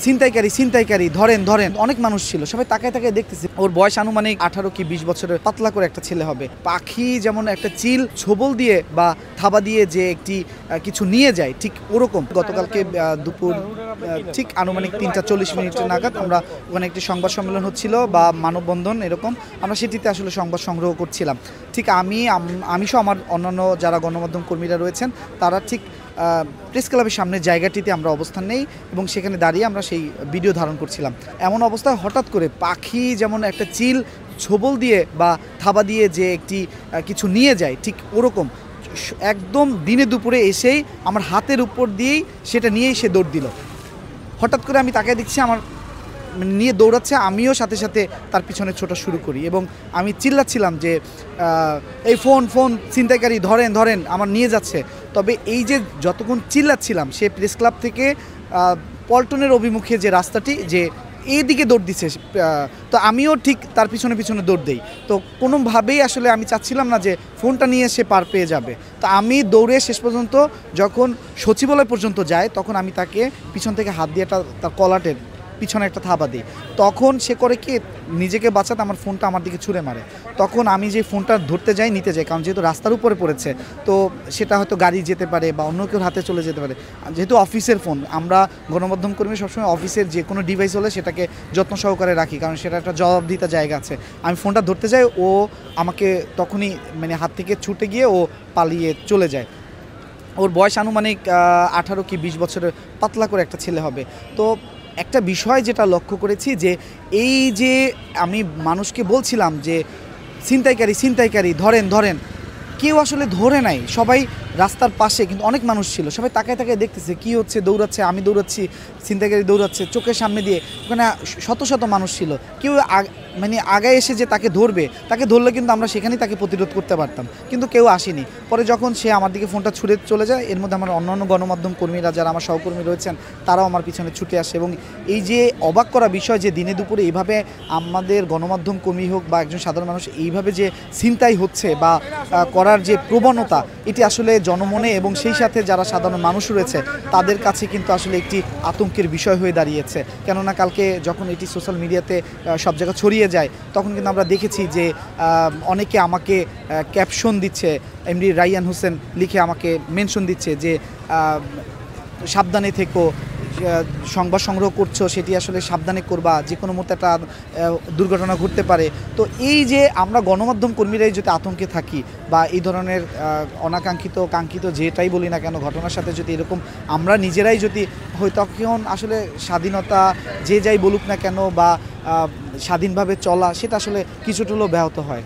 ছিনতাইকারী ছিনতাইকারী ধরেন ধরেন অনেক মানুষ ছিল, সবাই তাকায় তাকায় দেখতেছে। ওর বয়স আনুমানিক 18 কি 20 বছরের, পাতলা করে একটা ছেলে হবে। পাখি যেমন একটা চিল ছোবল দিয়ে বা থাবা দিয়ে যে একটি কিছু নিয়ে যায়, ঠিক ওরকম গতকালকে দুপুর ঠিক আনুমানিক 3টা 40 মিনিটের নাগাদ আমরা ওখানে একটি সংবাদ সম্মেলন হচ্ছিল বা মানববন্ধন এরকম, আমরা সেটিতে আসলে সংবাদ সংগ্রহ করছিলাম। ঠিক আমি সহ আমার অন্যান্য যারা গণমাধ্যম কর্মীরা রয়েছেন তারা ঠিক প্রেস ক্লাবের সামনের জায়গাটিতে আমরা অবস্থান নেই এবং সেখানে দাঁড়িয়ে আমরা সেই ভিডিও ধারণ করছিলাম। এমন অবস্থায় হঠাৎ করে পাখি যেমন একটা চিল ছোবল দিয়ে বা থাবা দিয়ে যে একটি কিছু নিয়ে যায়, ঠিক ওরকম একদম দিনে দুপুরে এসেই আমার হাতের উপর দিয়েই সেটা নিয়েই সে দৌড় দিল। হঠাৎ করে আমি তাকে দেখছি আমার নিয়ে দৌড়াচ্ছে, আমিও সাথে সাথে তার পিছনে ছোটা শুরু করি এবং আমি চিল্লাচ্ছিলাম যে এই ফোন ফোন ছিনতাইকারী ধরেন ধরেন আমার নিয়ে যাচ্ছে। তবে এই যে যতক্ষণ চিল্লাচ্ছিলাম, সে প্রেস ক্লাব থেকে পল্টনের অভিমুখে যে রাস্তাটি যে এইদিকে দৌড় দিচ্ছে, তো আমিও ঠিক তার পিছনে পিছনে দৌড় দিই। তো কোনোভাবেই আসলে আমি চাচ্ছিলাম না যে ফোনটা নিয়ে সে পার পেয়ে যাবে। তো আমি দৌড়ে শেষ পর্যন্ত যখন সচিবালয় পর্যন্ত যায়, তখন আমি তাকে পিছন থেকে হাত দিয়ে তার কলাটের পিছনে একটা থাবা দিই। তখন সে করে কি, নিজেকে বাঁচাতে আমার ফোনটা আমার দিকে ছুঁড়ে মারে। তখন আমি যে ফোনটা ধরতে যাই, নিতে যাই, কারণ যেহেতু রাস্তার উপরে পড়েছে তো সেটা হয়তো গাড়ি যেতে পারে বা অন্য কেউ হাতে চলে যেতে পারে। যেহেতু অফিসের ফোন, আমরা গণমাধ্যম কর্মী সবসময় অফিসের যে কোনো ডিভাইস হলে সেটাকে যত্ন সহকারে রাখি, কারণ সেটা একটা জবাবদিহিতার জায়গা আছে। আমি ফোনটা ধরতে যাই, ও আমাকে তখনই মানে হাত থেকে ছুটে গিয়ে ও পালিয়ে চলে যায়। ওর বয়স আনুমানিক 18 কি 20 বছরের, পাতলা করে একটা ছেলে হবে। তো একটা বিষয় যেটা লক্ষ্য করেছি যে এই যে আমি মানুষকে বলছিলাম যে ছিনতাইকারী ছিনতাইকারী ধরেন ধরেন, কেউ আসলে ধরে নাই। সবাই রাস্তার পাশে কিন্তু অনেক মানুষ ছিল, সবাই তাকায় তাকায় দেখতেছে কী হচ্ছে, দৌড়াচ্ছে, আমি দৌড়াচ্ছি, ছিনতাইকারী দৌড়াচ্ছে চোখের সামনে দিয়ে। ওখানে শত শত মানুষ ছিল, কেউ মানে আগায় এসে যে তাকে ধরবে, তাকে ধরলে কিন্তু আমরা সেখানেই তাকে প্রতিরোধ করতে পারতাম, কিন্তু কেউ আসেনি। পরে যখন সে আমার দিকে ফোনটা ছুঁড়ে চলে যায়, এর মধ্যে আমার অন্যান্য গণমাধ্যম কর্মীরা যারা আমার সহকর্মী রয়েছেন তারাও আমার পিছনে ছুটে আসে। এবং এই যে অবাক করা বিষয় যে দিনে দুপুরে এইভাবে আমাদের গণমাধ্যম কর্মী হোক বা একজন সাধারণ মানুষ এইভাবে যে ছিনতাই হচ্ছে বা করার যে প্রবণতা, এটি আসলে জনমনে এবং সেই সাথে যারা সাধারণ মানুষ রয়েছে তাদের কাছে কিন্তু আসলে একটি আতঙ্কের বিষয় হয়ে দাঁড়িয়েছে। কেননা কালকে যখন এটি সোশ্যাল মিডিয়াতে সব জায়গা ছড়িয়ে যায়, তখন কিন্তু আমরা দেখেছি যে অনেকে আমাকে ক্যাপশন দিচ্ছে, এমডি রায়হান হোসেন লিখে আমাকে মেনশন দিচ্ছে যে সাবধানে থেকো, সংবাদ সংগ্রহ করছো সেটি আসলে সাবধানে করবা, যে কোনো মুহূর্তে একটা দুর্ঘটনা ঘটতে পারে। তো এই যে আমরা গণমাধ্যম কর্মীরাই যদি আতঙ্কে থাকি বা এই ধরনের কাঙ্ক্ষিত যেটাই বলি না কেন ঘটনার সাথে যদি এরকম আমরা নিজেরাই যদি হই, তখন আসলে স্বাধীনতা যে যাই বলুক না কেন বা স্বাধীনভাবে চলা সেটা আসলে কিছুটা হলেও ব্যাহত হয়।